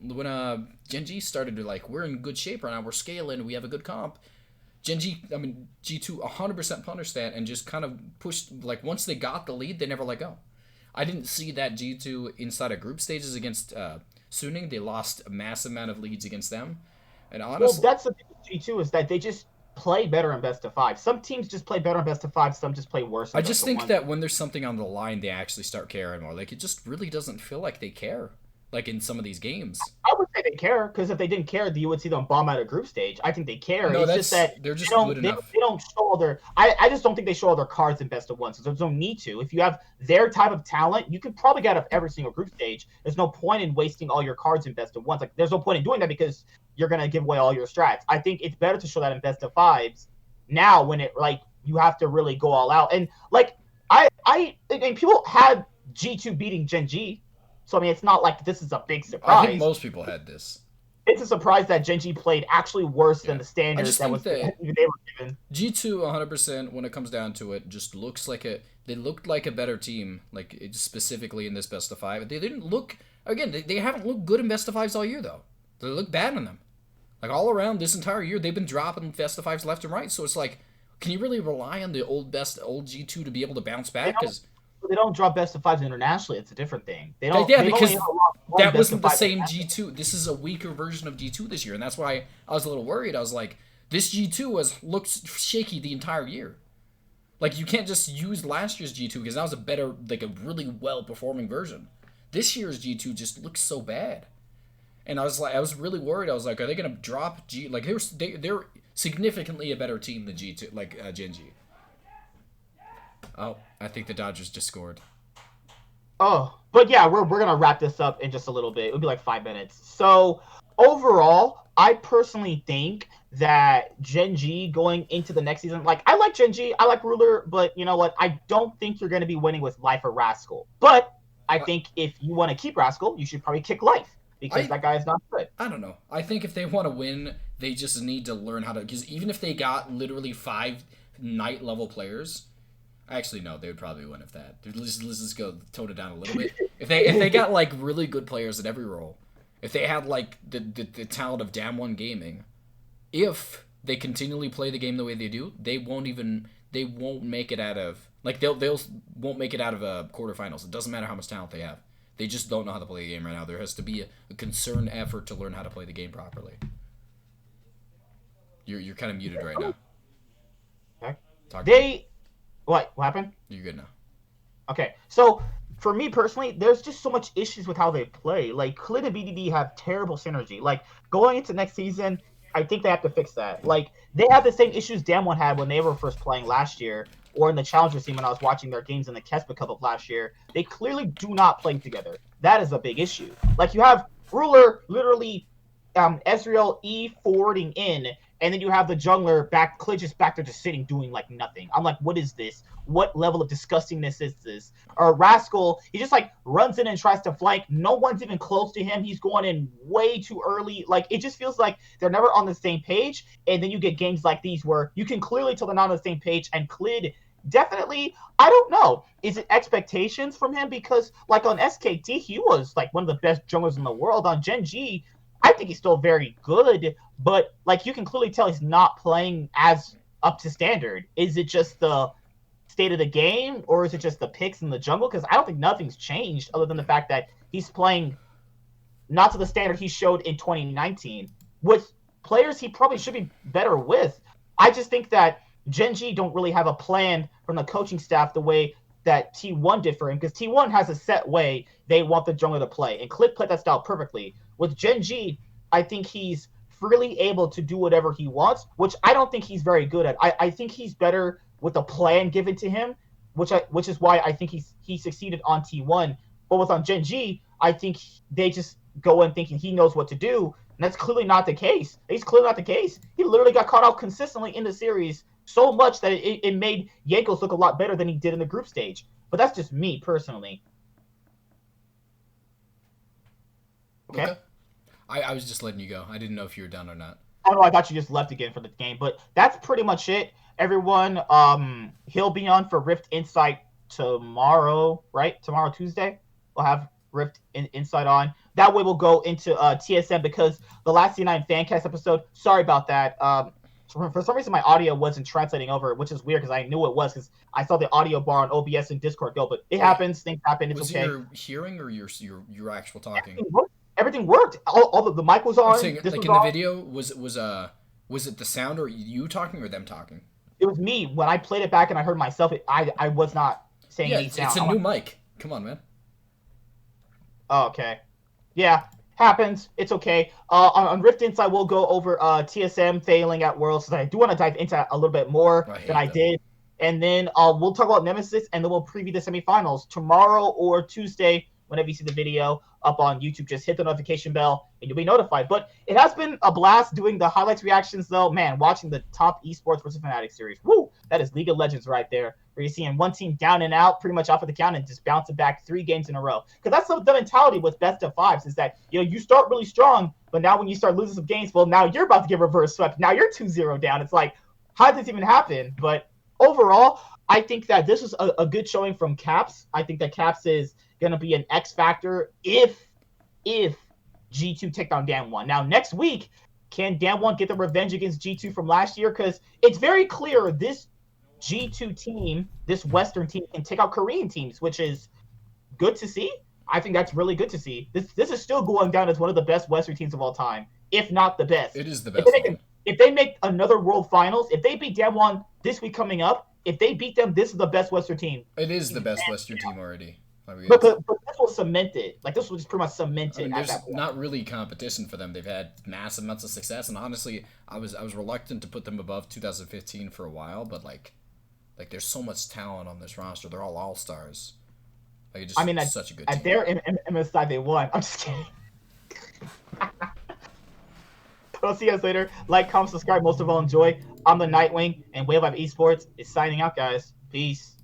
B: When Genji started to we're in good shape right now, we're scaling, we have a good comp. G2 100% punished that and just kind of pushed. Once they got the lead, they never let go. I didn't see that G2 inside of group stages against Suning. They lost a massive amount of leads against them, and honestly,
A: that's the thing with G2 is that they just play better in best of 5. Some teams just play better in best of 5. Some just play worse.
B: I just think that when there's something on the line, they actually start caring more. It just really doesn't feel like they care. In some of these games,
A: I would say they care, because if they didn't care, you would see them bomb out of group stage. I think they care.
B: No,
A: it's just that
B: they're just good enough.
A: They don't show all their. I just don't think they show all their cards in best of 1. So there's no need to. If you have their type of talent, you could probably get up every single group stage. There's no point in wasting all your cards in best of 1s. There's no point in doing that because you're gonna give away all your strats. I think it's better to show that in best of 5s now when it you have to really go all out. And I mean, people had G2 beating Genji. So, I mean, it's not like this is a big surprise.
B: I think most people had this.
A: It's a surprise that Genji played actually worse than the standards they were given.
B: G2 100%, when it comes down to it, just looks like they looked like a better team, specifically in this best of 5. They didn't look, again, they haven't looked good in best of 5s all year, though. They look bad in them. All around this entire year, they've been dropping best of 5s left and right. So it's can you really rely on the old G2 to be able to bounce back? Because
A: they don't drop best of 5s internationally. It's a different thing. They don't.
B: Yeah, because that wasn't the same G2. This is a weaker version of G2 this year, and that's why I was a little worried. I was this G2 has looked shaky the entire year. You can't just use last year's G2 because that was a better, a really well performing version. This year's G2 just looks so bad, and I was really worried. I was are they gonna drop G? They're significantly a better team than G2, Genji. Oh, I think the Dodgers just scored.
A: Oh, but yeah, we're gonna wrap this up in just a little bit. It'll be 5 minutes. So overall, I personally think that Genji going into the next season, I like Genji, I like Ruler, but you know what? I don't think you're gonna be winning with Life or Rascal. But I think if you want to keep Rascal, you should probably kick Life because that guy is not good.
B: I don't know. I think if they want to win, they just need to learn how to. Because even if they got literally 5 Knight level players. Actually, no, they would probably win if that. Let's just go tone it down a little bit. If they got really good players at every role, if they had the talent of Damwon Gaming, if they continually play the game the way they do, they won't make it out of they'll won't make it out of quarterfinals. It doesn't matter how much talent they have. They just don't know how to play the game right now. There has to be a concerted effort to learn how to play the game properly. You're kind of muted right now.
A: Okay. What happened?
B: You're good now.
A: Okay, so for me personally, there's just so much issues with how they play. Clid and BDD have terrible synergy. Going into next season, I think they have to fix that. They have the same issues Damwon had when they were first playing last year, or in the Challenger scene when I was watching their games in the Kespa Cup of last year. They clearly do not play together. That is a big issue. You have Ruler literally Ezreal E forwarding in, and then you have the jungler back, Clid just back there just sitting doing like nothing. I'm like, what is this? What level of disgustingness is this? Or Rascal, he just like runs in and tries to flank. No one's even close to him. He's going in way too early. Like it just feels like they're never on the same page. And then you get games like these where you can clearly tell they're not on the same page. And Clid definitely, I don't know. Is it expectations from him? Because like on SKT, he was like one of the best junglers in the world. On Gen G, I think he's still very good, but like you can clearly tell he's not playing as up to standard. Is it just the state of the game, or is it just the picks in the jungle? Because I don't think nothing's changed other than the fact that he's playing not to the standard he showed in 2019 with players he probably should be better with. I just think that Gen G don't really have a plan from the coaching staff the way that T1 did for him, because T1 has a set way they want the jungler to play, and Clid played that style perfectly. With Gen G, I think he's freely able to do whatever he wants, which I don't think he's very good at. I think he's better with a plan given to him, which is why I think he succeeded on T1. But with on Gen G, I think they just go in thinking he knows what to do, and that's clearly not the case. It's clearly not the case. He literally got caught out consistently in the series so much that it made Jankos look a lot better than he did in the group stage. But that's just me personally. Okay.
B: I was just letting you go. I didn't know if you were done or not.
A: Oh no, I thought you just left again for the game. But that's pretty much it. Everyone, he'll be on for Rift Insight tomorrow, right? Tomorrow, Tuesday. We'll have Rift Insight on. That way we'll go into TSM, because the last C9 Fancast episode, sorry about that. For some reason, my audio wasn't translating over, which is weird because I knew it was, because I saw the audio bar on OBS and Discord go. But it happens. Things happen. It's okay.
B: Was it your hearing or your actual talking?
A: Everything worked. All the mic was on.
B: I'm saying, like in the video, was it the sound or you talking or them talking?
A: It was me. When I played it back and I heard myself, I was not saying any sound.
B: It's a new mic. Come on, man.
A: Oh, okay. Yeah, happens. It's okay. On Rift Insight, we'll go over TSM failing at Worlds, because I do want to dive into that a little bit more than I did. And then we'll talk about Nemesis, and then we'll preview the semifinals tomorrow or Tuesday. Whenever you see the video up on YouTube, just hit the notification bell and you'll be notified. But it has been a blast doing the highlights reactions, though. Man, watching the top esports versus Fnatic series. Woo! That is League of Legends right there, where you're seeing one team down and out, pretty much off of the count, and just bouncing back 3 games in a row. Because that's the mentality with best of fives, is that you start really strong, but now when you start losing some games, well, now you're about to get reverse swept. Now you're 2-0 down. It's like, how did this even happen? But overall, I think that this is a good showing from Caps. I think that Caps is going to be an X factor if G2 take down Damwon. Now, next week, can Damwon get the revenge against G2 from last year? Because it's very clear this G2 team, this Western team, can take out Korean teams, which is good to see. I think that's really good to see. This is still going down as one of the best Western teams of all time, if not the best.
B: It is the best.
A: If they make another World Finals, if they beat Damwon this week coming up, if they beat them, this is the best Western team.
B: It is the best Western team already.
A: But this will cement it. Like, this will just pretty much cement it.
B: There's not really competition for them. They've had massive amounts of success, and honestly, I was reluctant to put them above 2015 for a while, but like there's so much talent on this roster. They're all stars. Like, it's such a good team.
A: At their MSI, they won. I'm just kidding. I'll see you guys later. Like, comment, subscribe. Most of all, enjoy. I'm the Nightwing, and Wave Life Esports is signing out, guys. Peace.